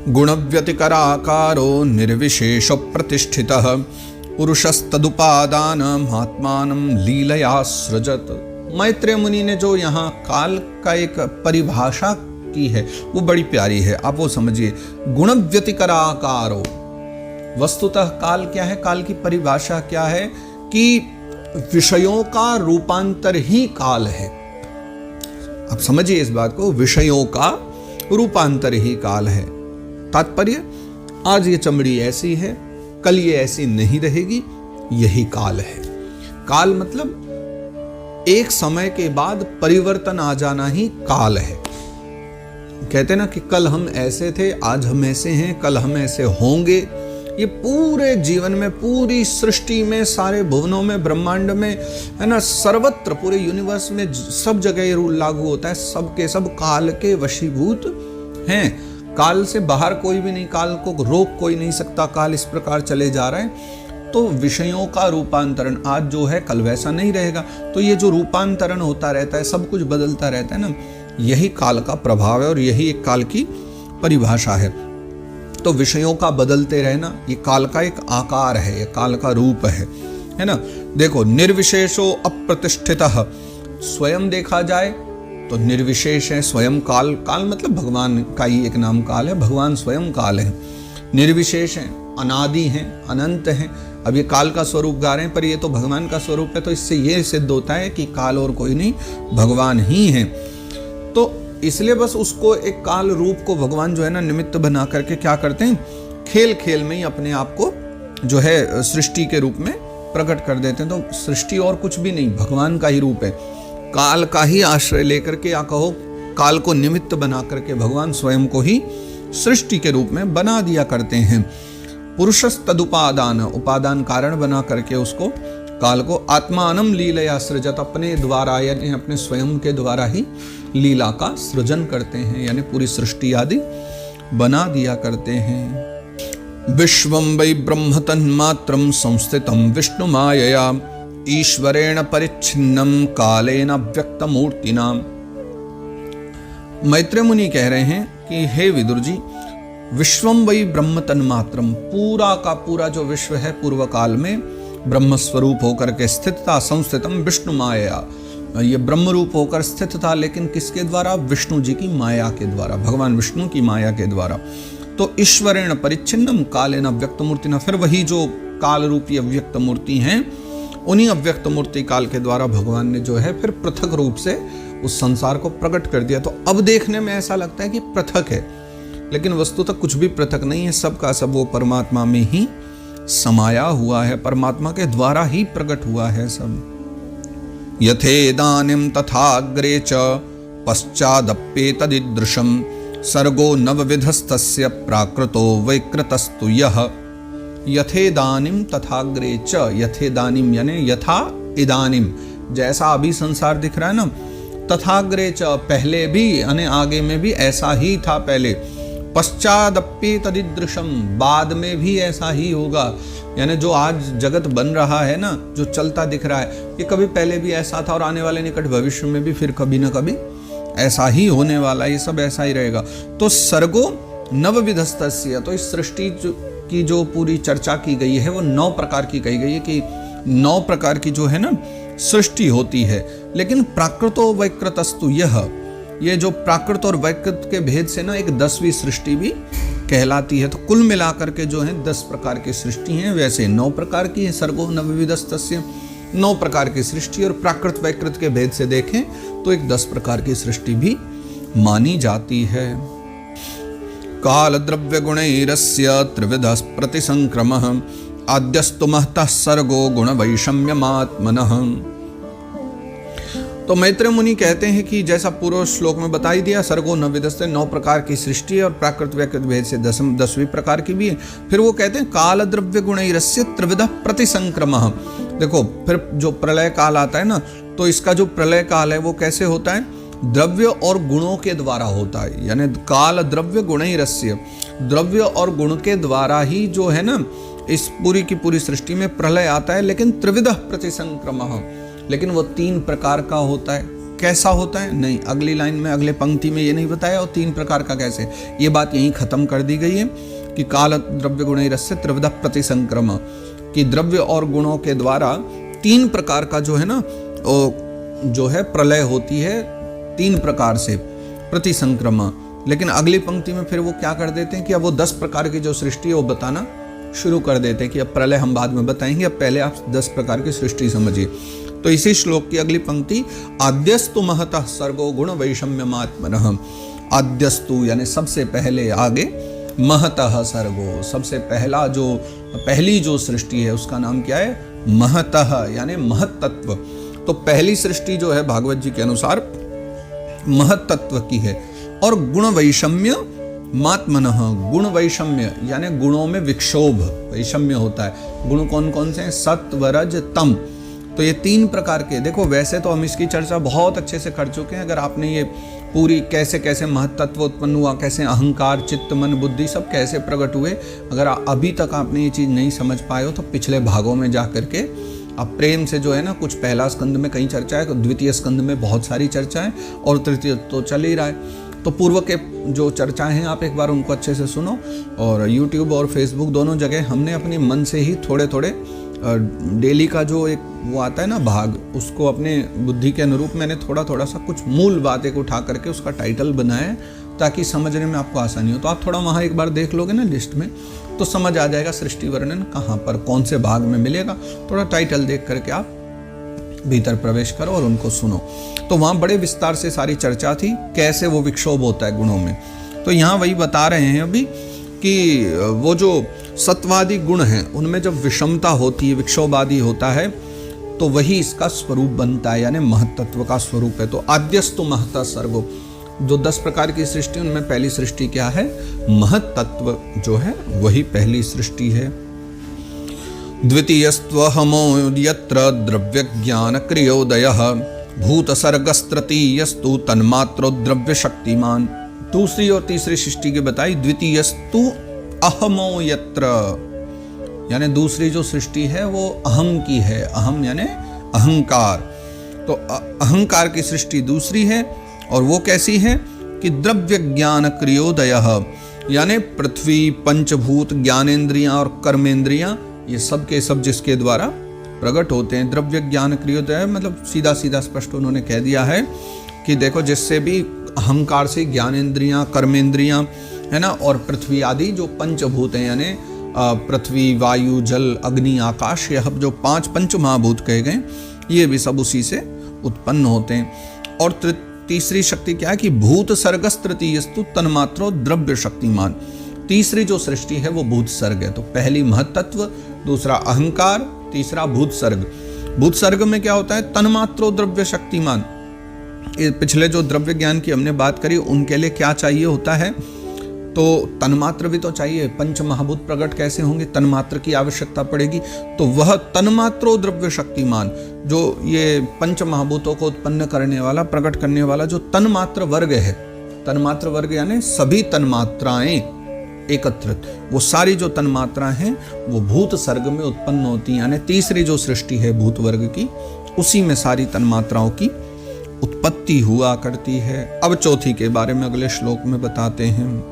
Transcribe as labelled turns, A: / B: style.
A: गुणव्यतिकराकारो निर्विशेष प्रतिष्ठितः पुरुषस्तदुपादानम् आत्मानं लीलया सृजत। मैत्रेय मुनि ने जो यहाँ काल का एक परिभाषा की है वो बड़ी प्यारी है, आप वो समझिए। गुणव्यतिकराकारो, वस्तुतः काल क्या है? काल की परिभाषा क्या है कि विषयों का रूपांतर ही काल है। आप समझिए इस बात को, विषयों का रूपांतर ही काल है। तात्पर्य, आज ये चमड़ी ऐसी है, कल ये ऐसी नहीं रहेगी, यही काल है। काल मतलब एक समय के बाद परिवर्तन आ जाना ही काल है। कहते ना कि कल हम ऐसे थे, आज हम ऐसे हैं, कल हम ऐसे होंगे। ये पूरे जीवन में, पूरी सृष्टि में, सारे भुवनों में, ब्रह्मांड में, है ना, सर्वत्र पूरे यूनिवर्स में सब जगह ये रूल लागू होता है। सब के सब काल के वशीभूत हैं। काल से बाहर कोई भी नहीं, काल को रोक कोई नहीं सकता। काल इस प्रकार चले जा रहा है। तो विषयों का रूपांतरण आज जो है कल वैसा नहीं रहेगा। तो ये जो रूपांतरण होता रहता है, सब कुछ बदलता रहता है ना, यही काल का प्रभाव है और यही एक काल की परिभाषा है। तो विषयों का बदलते रहना ये काल का एक आकार है, ये काल का रूप है ना। देखो, निर्विशेषो अप्रतिष्ठितः, स्वयं देखा जाए तो निर्विशेष है स्वयं काल। काल मतलब भगवान का ही एक नाम काल है, भगवान स्वयं काल है। निर्विशेष है, अनादि है, अनंत है। अब ये काल का स्वरूप गा रहे हैं, पर ये तो भगवान का स्वरूप है। तो इससे ये सिद्ध होता है कि काल और कोई नहीं, भगवान ही है। तो इसलिए बस उसको एक काल रूप को भगवान जो है ना निमित्त बना करके क्या करते हैं, खेल खेल में ही अपने आप को जो है सृष्टि के रूप में प्रकट कर देते हैं। तो सृष्टि और कुछ भी नहीं, भगवान का ही रूप है। काल का ही आश्रय लेकर के, या कहो काल को निमित्त बना करके भगवान स्वयं को ही सृष्टि के रूप में बना दिया करते हैं। पुरुषस्तदुपादान, उपादान कारण बना करके उसको, काल को, आत्मानं लीलया सृजत, अपने द्वारा यानी अपने स्वयं के द्वारा ही लीला का सृजन करते हैं, यानी पूरी सृष्टि आदि बना दिया करते हैं। विश्वं वै ब्रह्म तन्मात्रं संस्थितं विष्णु मायया ईश्वरेण परिच्छिन्नं कालेन व्यक्तमूर्तिना। मैत्रेय मुनि कह रहे हैं कि हे विदुर जी, विश्वं वै ब्रह्म तन्मात्रम, पूरा का पूरा जो विश्व है पूर्व काल में ब्रह्म स्वरूप होकर के स्थित था। संस्थितम विष्णु माया, ये ब्रह्म रूप होकर स्थित था, लेकिन किसके द्वारा? विष्णु जी की माया के द्वारा, भगवान विष्णु की माया के द्वारा। तो ईश्वरेण परिच्छिन्नम कालेन अव्यक्त मूर्तिना, फिर वही जो काल रूपी अव्यक्त मूर्ति हैं, उन्हीं अव्यक्त मूर्ति काल के द्वारा भगवान ने जो है फिर पृथक रूप से उस संसार को प्रकट कर दिया। तो अब देखने में ऐसा लगता है कि पृथक है, लेकिन वस्तुतः कुछ भी पृथक नहीं है। सब का सब वो परमात्मा में ही समाया हुआ है, परमात्मा के द्वारा ही प्रकट हुआ है सब। यथेदानीं तथाग्रे च पश्चादप्येतदीदृशं सर्गो नवविधस्तस्य प्राकृतो वैकृतस्तु यः। यथेदानीं तथाग्रे च, यथेदानीं यानी यथा इदानीं, जैसा अभी संसार दिख रहा है ना, तथाग्रे च, पहले भी यानी आगे में भी ऐसा ही था पहले। पश्चादप्य तदिदृशम, बाद में भी ऐसा ही होगा। यानी जो आज जगत बन रहा है ना, जो चलता दिख रहा है, ये कभी पहले भी ऐसा था और आने वाले निकट भविष्य में भी फिर कभी ना कभी ऐसा ही होने वाला, ये सब ऐसा ही रहेगा। तो सर्गो नवविधस्तस्य, तो इस सृष्टि की जो पूरी चर्चा की गई है वो 9 प्रकार की कही गई है कि 9 प्रकार की जो है ना सृष्टि होती है। लेकिन प्राकृतो वैकृतस्तु यह, ये जो प्राकृत और वैकृत के भेद से ना एक 10वीं सृष्टि भी कहलाती है। तो कुल मिलाकर के जो है 10 प्रकार की सृष्टि हैं। वैसे 9 प्रकार की है, सर्गो नवविधस्तस्य, 9 प्रकार की सृष्टि, और प्राकृत वैकृत के भेद से देखें तो एक 10 प्रकार की सृष्टि भी मानी जाती है। काल द्रव्य गुणैरस्य त्रिविधः प्रतिसंक्रमः आद्यस्तु महतः सर्गो गुण वैषम्यमात्मनः। तो मैत्रेय मुनि कहते हैं कि जैसा पूर्व श्लोक में बताई दिया, सर्गो नवविधस्य 9 प्रकार की सृष्टि और प्राकृत वैकृत भेद से 10वीं प्रकार की भी है। फिर वो कहते हैं काल द्रव्य गुणैरस्य त्रिविधः प्रतिसंक्रमः। देखो, फिर जो प्रलय काल आता है ना, तो इसका जो प्रलय काल है वो कैसे होता है? द्रव्य और गुणों के द्वारा होता है। यानी काल द्रव्य गुणैरस्य, द्रव्य और गुण के द्वारा ही जो है ना इस पूरी की पूरी सृष्टि में प्रलय आता है। लेकिन त्रिविधः प्रतिसंक्रमः, लेकिन वो 3 प्रकार का होता है। कैसा होता है, नहीं, अगली लाइन में अगले पंक्ति में ये नहीं बताया। और 3 प्रकार का कैसे, ये बात यहीं खत्म कर दी गई है कि काल द्रव्य गुण रस्य त्रिविध प्रतिसंक्रम, कि द्रव्य और गुणों के द्वारा 3 प्रकार का जो है ना जो है प्रलय होती है, 3 प्रकार से प्रतिसंक्रम। लेकिन अगली पंक्ति में फिर वो क्या कर देते हैं कि अब वो 10 प्रकार की जो सृष्टि है वो बताना शुरू कर देते हैं कि अब प्रलय हम बाद में बताएंगे, अब पहले आप 10 प्रकार की सृष्टि समझिए। तो इसी श्लोक की अगली पंक्ति, आद्यस्तु महतः सर्गो गुण वैषम्यमात्मनः। आद्यस्तु यानी सबसे पहले, आगे महतः सर्गो, सबसे पहली जो सृष्टि है उसका नाम क्या है, महतः यानी महत्तत्व। तो पहली सृष्टि जो है भागवत जी के अनुसार महत्तत्व की है। और गुण वैषम्य मात्मनः, गुण वैषम्य यानी गुणों में विक्षोभ, वैषम्य होता है। गुण कौन कौन से हैं, सत्व रज तम। तो ये 3 प्रकार के, देखो वैसे तो हम इसकी चर्चा बहुत अच्छे से कर चुके हैं। अगर आपने ये पूरी कैसे कैसे महत्तत्व उत्पन्न हुआ, कैसे अहंकार चित्त मन बुद्धि सब कैसे प्रकट हुए, अगर अभी तक आपने ये चीज़ नहीं समझ पाए हो तो पिछले भागों में जा करके आप प्रेम से जो है ना, कुछ पहला स्कंद में कई चर्चा है, द्वितीय स्कंद में बहुत सारी चर्चा है, और तृतीय तो चल ही रहा है। तो पूर्व के जो चर्चाएं हैं आप एक बार उनको अच्छे से सुनो। और YouTube और Facebook दोनों जगह हमने अपने मन से ही थोड़े थोड़े डेली का जो एक वो आता है ना भाग, उसको अपने बुद्धि के अनुरूप मैंने थोड़ा थोड़ा सा कुछ मूल बातें को उठा करके उसका टाइटल बनाया है, ताकि समझने में आपको आसानी हो। तो आप थोड़ा वहाँ एक बार देख लोगे ना लिस्ट में, तो समझ आ जाएगा सृष्टि वर्णन कहाँ पर कौन से भाग में मिलेगा। थोड़ा टाइटल देख करके आप भीतर प्रवेश करो और उनको सुनो। तो वहाँ बड़े विस्तार से सारी चर्चा थी, कैसे वो विक्षोभ होता है गुणों में। तो यहाँ वही बता रहे हैं अभी कि वो जो सत्वादि गुण हैं उनमें जब विषमता होती है, विक्षोभ आदि होता है, तो वही इसका स्वरूप बनता है, यानी महत्तत्व का स्वरूप है। तो आद्यस्तु महतः सर्गो, जो 10 प्रकार की सृष्टि उनमें पहली सृष्टि क्या है, महत्तत्व जो है वही पहली सृष्टि है। द्वितीयस्त्वहमो यत्र द्रव्य ज्ञान क्रियोदयः भूतसर्गस्तृतीयस्तु तन्मात्रो द्रव्य शक्तिमान। दूसरी और तीसरी सृष्टि की बताई। द्वितीयस्तु अहमो यत्र, यानी दूसरी जो सृष्टि है वो अहम की है, अहम यानी अहंकार। तो अहंकार की सृष्टि दूसरी है, और वो कैसी है कि द्रव्य ज्ञान क्रियोदयः, यानी पृथ्वी पंचभूत ज्ञानेन्द्रियां और कर्मेंद्रियां, ये सब के सब जिसके द्वारा प्रकट होते हैं। द्रव्य ज्ञान क्रियोदय मतलब सीधा सीधा स्पष्ट उन्होंने कह दिया है कि देखो जिससे भी अहंकार से ज्ञानेन्द्रियां कर्मेंद्रियां है ना, और पृथ्वी आदि जो पंचभूत हैं, यानी पृथ्वी वायु जल अग्नि आकाश, यह जो 5 पंच महाभूत कहे गए, ये भी सब उसी से उत्पन्न होते हैं। और तीसरी शक्ति क्या है कि भूत सर्गस तृतीयस्तु तन्मात्रो द्रव्य शक्तिमान। तीसरी जो सृष्टि है वो भूत सर्ग है। तो पहली महत्तत्व, दूसरा अहंकार, तीसरा भूत सर्ग। भूत सर्ग में क्या होता है, तन्मात्रो द्रव्य शक्तिमान। पिछले जो द्रव्य ज्ञान की हमने बात करी उनके लिए क्या चाहिए होता है, तो तन्मात्र भी तो चाहिए। पंच महाभूत प्रकट कैसे होंगे, तन्मात्र की आवश्यकता पड़ेगी। तो वह तन्मात्रो द्रव्य शक्तिमान, जो ये पंच महाभूतों को उत्पन्न करने वाला प्रकट करने वाला जो तन्मात्र वर्ग है, तन्मात्र वर्ग यानी सभी तन्मात्राएं एकत्रित, वो सारी जो तन्मात्राएं हैं वो भूत सर्ग में उत्पन्न होती हैं। यानी तीसरी जो सृष्टि है भूत वर्ग की, उसी में सारी तन्मात्राओं की उत्पत्ति हुआ करती है। अब चौथी के बारे में अगले श्लोक में बताते हैं।